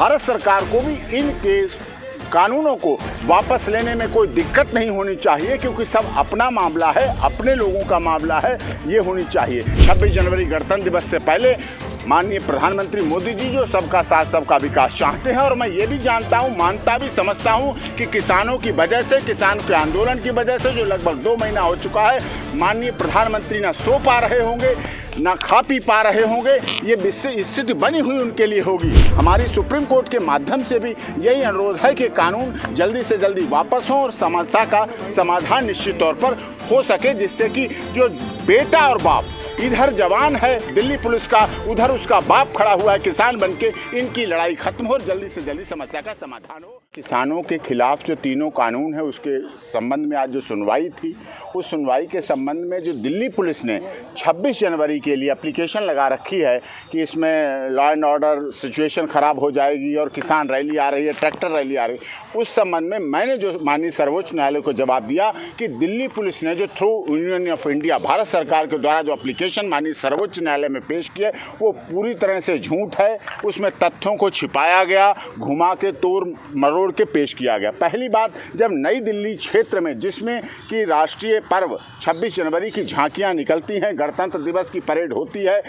भारत सरकार को भी इन केस कानूनों को वापस लेने में कोई दिक्कत नहीं होनी चाहिए, क्योंकि सब अपना मामला है, अपने लोगों का मामला है, ये होनी चाहिए। 26 जनवरी गणतंत्र दिवस से पहले माननीय प्रधानमंत्री मोदी जी जो सबका साथ सबका विकास चाहते हैं, और मैं ये भी जानता हूँ, मानता भी समझता हूँ कि किसानों की वजह से, किसान के आंदोलन की वजह से जो लगभग 2 महीना हो चुका है, माननीय प्रधानमंत्री ना सो पा रहे होंगे, ना खा पी पा रहे होंगे, ये स्थिति बनी हुई उनके लिए होगी। हमारी सुप्रीम कोर्ट के माध्यम से भी यही अनुरोध है कि कानून जल्दी से जल्दी वापस हो और समस्या का समाधान निश्चित तौर पर हो सके, जिससे कि जो बेटा और बाप, इधर जवान है दिल्ली पुलिस का, उधर उसका बाप खड़ा हुआ है किसान बनके, इनकी लड़ाई खत्म हो और जल्दी से जल्दी समस्या का समाधान हो। किसानों के खिलाफ जो तीनों कानून है उसके संबंध में आज जो सुनवाई थी, उस सुनवाई के संबंध में जो दिल्ली पुलिस ने 26 जनवरी के लिए एप्लीकेशन लगा रखी है कि इसमें लॉ एंड ऑर्डर सिचुएशन ख़राब हो जाएगी और किसान रैली आ रही है, ट्रैक्टर रैली आ रही है, उस संबंध में मैंने जो माननीय सर्वोच्च न्यायालय को जवाब दिया कि दिल्ली पुलिस ने जो through union of India, Bharat सरकार के द्वारा जो एप्लीकेशन माननीय सर्वोच्च न्यायालय में पेश किया वो पूरी तरह से झूठ है। उसमें तथ्यों को छिपाया गया, घुमा के तोड़ मरोड़ के पेश किया गया। पहली बात, जब नई दिल्ली क्षेत्र में जिसमें कि राष्ट्रीय पर्व 26 जनवरी की झांकियां निकलती हैं, गणतंत्र दिवस की परेड होती है,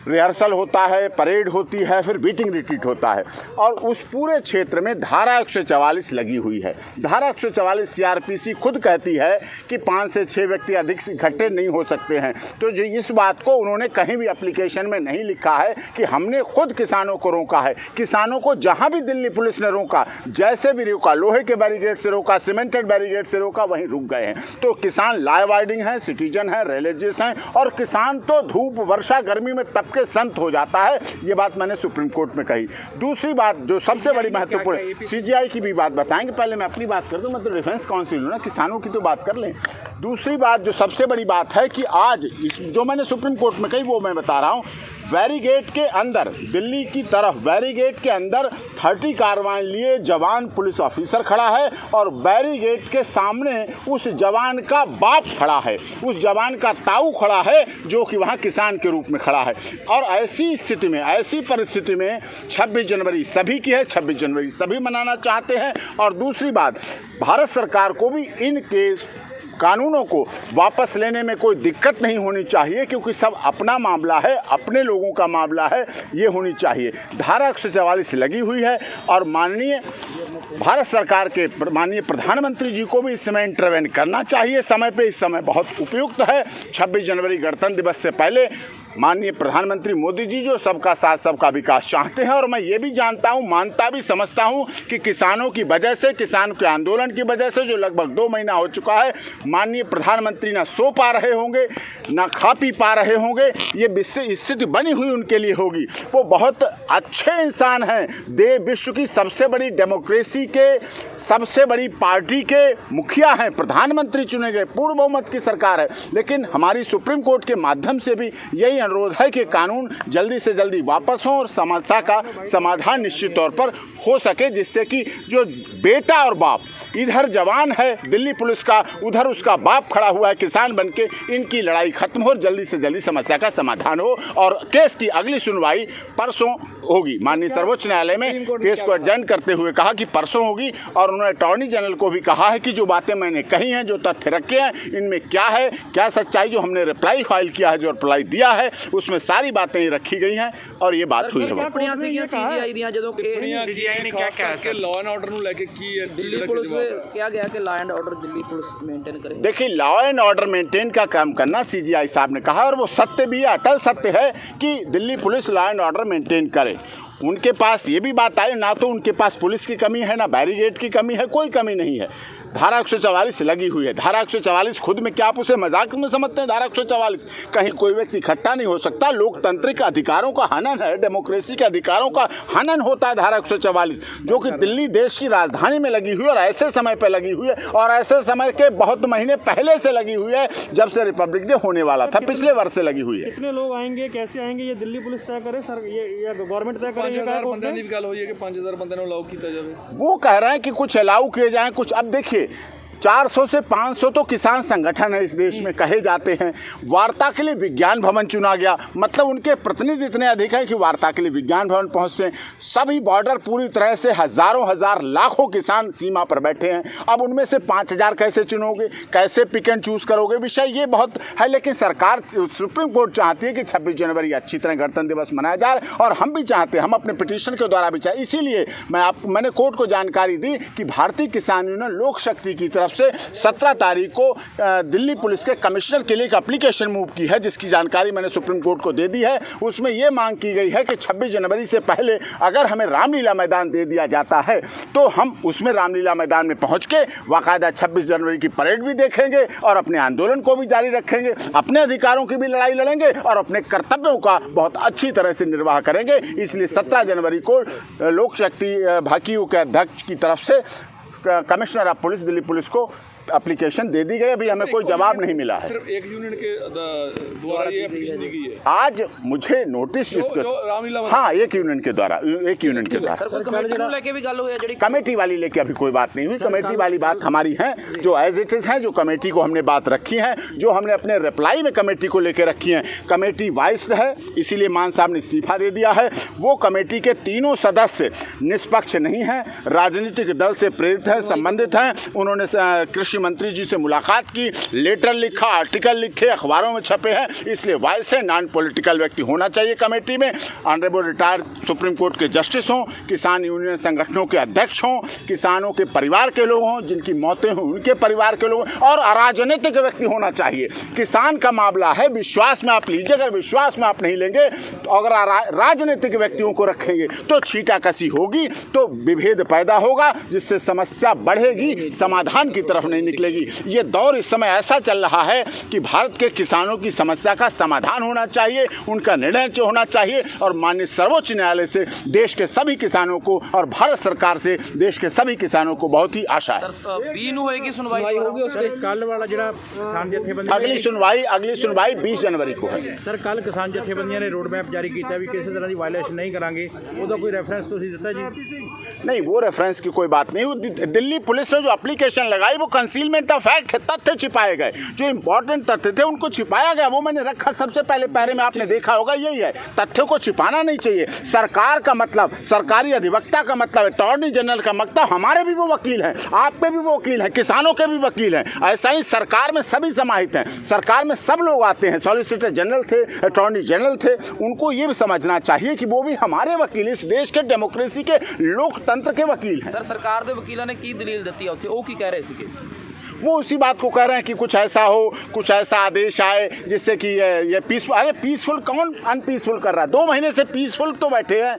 रिहर्सल होता है, परेड होती है, फिर बीटिंग रिट्रीट होता है, और उस पूरे क्षेत्र में धारा 144 लगी हुई है। धारा 144 सीआरपीसी खुद कहती है कि 5 से 6 व्यक्ति अधिक इकट्ठे नहीं हो सकते हैं। तो जो इस बात को उन्होंने कहीं भी एप्लीकेशन में नहीं लिखा है कि हमने खुद किसानों को रोका है। किसानों को जहां भी दिल्ली पुलिस ने रोका, जैसे भी रोका, लोहे के बैरिकेड से रोका, सीमेंटेड बैरिकेड से रोका, वहीं रुक गए हैं। तो किसान लॉ अबाइडिंग है, सिटीजन है, रिलीजियस हैं, और किसान तो धूप वर्षा गर्मी में तब के संत हो जाता है। ये बात मैंने सुप्रीम कोर्ट में कही। दूसरी बात जो सबसे बड़ी महत्वपूर्ण, सीजीआई की भी बात बताएंगे, पहले मैं अपनी बात कर दूं, मैं तो डिफेंस काउंसिल हूं ना, किसानों की तो बात कर लें। दूसरी बात जो सबसे बड़ी बात है कि आज जो मैंने सुप्रीम कोर्ट में कही वो मैं बता रहा हूं। बैरिगेट के अंदर, दिल्ली की तरफ बैरिगेट के अंदर 30 कार्रवाई लिए जवान पुलिस ऑफिसर खड़ा है, और बैरिगेट के सामने उस जवान का बाप खड़ा है, उस जवान का ताऊ खड़ा है जो कि वहाँ किसान के रूप में खड़ा है। और ऐसी स्थिति में, ऐसी परिस्थिति में 26 जनवरी सभी की है, 26 जनवरी सभी मनाना चाहते हैं। और दूसरी बात, भारत सरकार को भी इन केस कानूनों को वापस लेने में कोई दिक्कत नहीं होनी चाहिए, क्योंकि सब अपना मामला है, अपने लोगों का मामला है, ये होनी चाहिए। धारा 144 लगी हुई है, और माननीय भारत सरकार के माननीय प्रधानमंत्री जी को भी इस समय इंटरवेन करना चाहिए समय पे। इस समय बहुत उपयुक्त है। 26 जनवरी गणतंत्र दिवस से पहले माननीय प्रधानमंत्री मोदी जी जो सबका साथ सबका विकास चाहते हैं, और मैं ये भी जानता हूँ, मानता भी समझता हूँ कि किसानों की वजह से, किसान के आंदोलन की वजह से जो लगभग 2 महीना हो चुका है, माननीय प्रधानमंत्री ना सो पा रहे होंगे, ना खा पी पा रहे होंगे, ये स्थिति बनी हुई उनके लिए होगी। वो बहुत अच्छे इंसान हैं, देश विश्व की सबसे बड़ी डेमोक्रेसी के, सबसे बड़ी पार्टी के मुखिया हैं, प्रधानमंत्री चुने गए, पूर्ण बहुमत की सरकार है। लेकिन हमारी सुप्रीम कोर्ट के माध्यम से भी यही अनुरोध है कि कानून जल्दी से जल्दी वापस हो और समस्या का समाधान निश्चित तौर पर हो सके, जिससे कि जो बेटा और बाप, इधर जवान है दिल्ली पुलिस का, उधर उसका बाप खड़ा हुआ है किसान बनके, इनकी लड़ाई खत्म हो और जल्दी से जल्दी समस्या का समाधान हो। और केस की अगली सुनवाई परसों होगी। माननीय सर्वोच्च न्यायालय में केस को एडजर्न करते हुए कहा कि परसों होगी, और उन्होंने अटॉर्नी जनरल को भी कहा है कि जो बातें मैंने कही हैं, जो तथ्य रखे हैं, इनमें क्या है, क्या सच्चाई, जो हमने रिप्लाई फाइल किया है, जो रिप्लाई दिया है, उसमें सारी बातें रखी गई हैं, और ये बात हुई है। लॉ एंड ऑर्डर ਨੂੰ ਲੈ ਕੇ ਕੀ ਹੈ दिल्ली पुलिस में क्या गया कि law and order Delhi police maintain करे। देखिए, लॉ एंड ऑर्डर मेंटेन का काम करना सीजीआई साहब ने कहा, और वो सत्य भी है, अटल सत्य है कि Delhi police law and order maintain करे। उनके पास ये भी बात आई, ना तो उनके पास पुलिस की कमी है, ना बैरिगेड की कमी है, कोई कमी नहीं है। धारा 144 लगी हुई है। धारा 144 खुद में क्या आप उसे मजाक में समझते हैं? धारा 144 कहीं कोई व्यक्ति इकट्ठा नहीं हो सकता। लोकतांत्रिक अधिकारों का हनन है, डेमोक्रेसी के अधिकारों का हनन होता है। धारा 144 जो कि दिल्ली देश की राजधानी में लगी हुई है, और ऐसे समय पर लगी हुई है, और ऐसे समय के बहुत महीने पहले से लगी हुई है जब से रिपब्लिक डे होने वाला था, पिछले वर्ष से लगी हुई है। कितने लोग आएंगे, कैसे आएंगे, ये दिल्ली पुलिस तय करे सर, ये गवर्नमेंट तय करे। 5000 बंदे की गल हुई है कि 5000 बंदे अलाउ किया जाए। वो कह रहे हैं कि कुछ अलाउ किए जाएं, कुछ। अब देखिए, 400 से 500 तो किसान संगठन है इस देश में कहे जाते हैं। वार्ता के लिए विज्ञान भवन चुना गया, मतलब उनके प्रतिनिधि इतने अधिक हैं कि वार्ता के लिए विज्ञान भवन पहुंचते हैं। सभी बॉर्डर पूरी तरह से हजारों हजार लाखों किसान सीमा पर बैठे हैं। अब उनमें से 5000 कैसे चुनोगे, कैसे पिक एंड चूज करोगे, विषय ये बहुत है। लेकिन सरकार, सुप्रीम कोर्ट चाहती है कि 26 जनवरी अच्छी तरह गणतंत्र दिवस मनाया जाए, और हम भी चाहते हैं, हम अपने पिटीशन के द्वारा भी चाहे। इसीलिए मैंने कोर्ट को जानकारी दी कि भारतीय किसान यूनियन लोक शक्ति की तरफ से 17 तारीख को दिल्ली पुलिस के कमिश्नर के लिए एक एप्लीकेशन मूव की है, जिसकी जानकारी मैंने सुप्रीम कोर्ट को दे दी है। उसमें यह मांग की गई है कि 26 जनवरी से पहले अगर हमें रामलीला मैदान दे दिया जाता है तो हम उसमें रामलीला मैदान में पहुंच के बाकायदा 26 जनवरी की परेड भी देखेंगे और अपने आंदोलन को भी जारी रखेंगे, अपने अधिकारों की भी लड़ाई लड़ेंगे और अपने कर्तव्यों का बहुत अच्छी तरह से निर्वाह करेंगे। इसलिए 17 जनवरी को लोक शक्ति भाकियू के अध्यक्ष की तरफ से commissioner of police Delhi police को एप्लीकेशन दे दी गई। अभी हमें कोई जवाब नहीं मिला है। सिर्फ एक यूनियन के द्वारा ये एप्लीकेशन दी गई है। आज मुझे नोटिस हाँ एक यूनियन के द्वारा लेके भी गल हुई है, कमेटी वाली लेके अभी कोई बात नहीं हुई। कमेटी वाली बात हमारी है जो एज इट इज है, जो कमेटी को हमने बात रखी है, जो हमने अपने रिप्लाई में कमेटी को लेकर रखी है। कमेटी वाइस्ड है, इसीलिए मान साहब ने इस्तीफा दे दिया है। वो कमेटी के तीनों सदस्य निष्पक्ष नहीं है, राजनीतिक दल से प्रेरित है, संबंधित हैं। उन्होंने कृषि मंत्री जी से मुलाकात की, लेटर लिखा, आर्टिकल लिखे, अखबारों में छपे हैं। इसलिए वाइस है, नॉन पॉलिटिकल व्यक्ति होना चाहिए कमेटी में। ऑनरेबल रिटायर्ड सुप्रीम कोर्ट के जस्टिस हों, किसान यूनियन संगठनों के अध्यक्ष हों, किसानों के परिवार के लोग हों, जिनकी मौतें हों उनके परिवार के लोग, और अराजनीतिक व्यक्ति होना चाहिए। किसान का मामला है, विश्वास में आप लीजिए, अगर विश्वास में आप नहीं लेंगे तो अगर राजनीतिक व्यक्तियों को रखेंगे तो छींटाकशी होगी, तो विभेद पैदा होगा, जिससे समस्या बढ़ेगी, समाधान की तरफ नहीं निकलेगी। ये दौर इस समय ऐसा चल रहा है कि भारत के किसानों की समस्या का समाधान होना चाहिए, उनका निर्णय होना चाहिए, और माननीय सर्वोच्च न्यायालय से देश के सभी किसानों को और भारत सरकार से देश के सभी किसानों को बहुत ही आशा है। सुनवाई होगी उसके कल वाला ਜਿਹੜਾ किसान जथेबंदी अगली सुनवाई 20 जनवरी को है। सर कल किसान जथेबंदियां ने रोड मैप जारी किया भी किसी तरह की वायलेशन नहीं करांगे, ਉਹਦਾ कोई रेफरेंस ਤੁਸੀਂ ਦਿੱਤਾ जी? नहीं, वो रेफरेंस की कोई बात नहीं। दिल्ली पुलिस ने जो एप्लीकेशन लगाई वो कंसीलमेंट ऑफ फैक्ट है, तथ्य छिपाए गए, जो इंपॉर्टेंट तथ्य थे उनको छिपाया गया, वो मैंने रखा सबसे पहले पैरे में, आपने देखा होगा यही है। तथ्यों को छिपाना नहीं चाहिए। सरकार का मतलब, सरकारी अधिवक्ता का मतलब, अटॉर्नी जनरल का मतलब, हमारे भी वो वकील हैं, आपके भी वो वकील हैं, किसानों के भी वकील हैं। ऐसा ही सरकार में सभी समाहित हैं, सरकार में सब लोग आते हैं, सॉलिसिटर जनरल थे, अटॉर्नी जनरल थे, उनको ये भी समझना चाहिए कि वो भी हमारे वकील, इस देश के डेमोक्रेसी के, लोकतंत्र के वकील हैं। सर सरकार के वकीलों ने की दलील दी है, वो की कह रहे थे? वो उसी बात को कह रहे हैं कि कुछ ऐसा हो, कुछ ऐसा आदेश आए जिससे कि ये पीसफुल, अरे पीसफुल कौन अनपीसफुल कर रहा है? 2 महीने से पीसफुल तो बैठे हैं,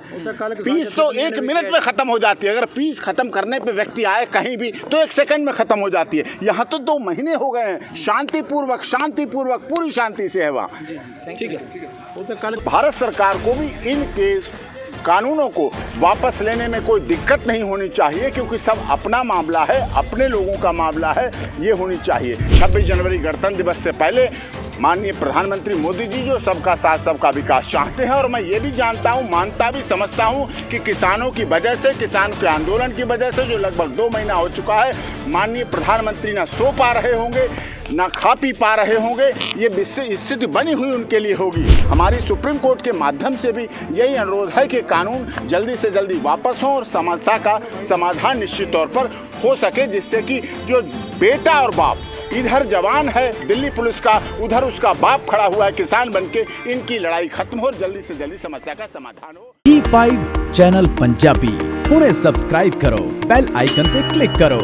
पीस तो 1 मिनट में ख़त्म हो जाती है। अगर पीस ख़त्म करने पे व्यक्ति आए कहीं भी तो 1 सेकंड में ख़त्म हो जाती है। यहाँ तो 2 महीने हो गए हैं, शांतिपूर्वक पूरी शांति से है वहाँ। ठीक है। भारत सरकार को भी इन केस कानूनों को वापस लेने में कोई दिक्कत नहीं होनी चाहिए, क्योंकि सब अपना मामला है, अपने लोगों का मामला है, ये होनी चाहिए। 26 जनवरी गणतंत्र दिवस से पहले माननीय प्रधानमंत्री मोदी जी जो सबका साथ सबका विकास चाहते हैं, और मैं ये भी जानता हूँ, मानता भी समझता हूँ कि किसानों की वजह से, किसान के आंदोलन की वजह से जो लगभग 2 महीना हो चुका है, माननीय प्रधानमंत्री ना सो पा रहे होंगे, ना खा पी पा रहे होंगे, ये स्थिति बनी हुई उनके लिए होगी। हमारी सुप्रीम कोर्ट के माध्यम से भी यही अनुरोध है कि कानून जल्दी से जल्दी वापस हो और समस्या का समाधान निश्चित तौर पर हो सके, जिससे कि जो बेटा और बाप, इधर जवान है दिल्ली पुलिस का, उधर उसका बाप खड़ा हुआ है किसान बनके, इनकी लड़ाई खत्म हो, जल्दी से जल्दी समस्या का समाधान हो। T5 चैनल पंजाबी हुणे सब्सक्राइब करो, बेल आइकन पे क्लिक करो।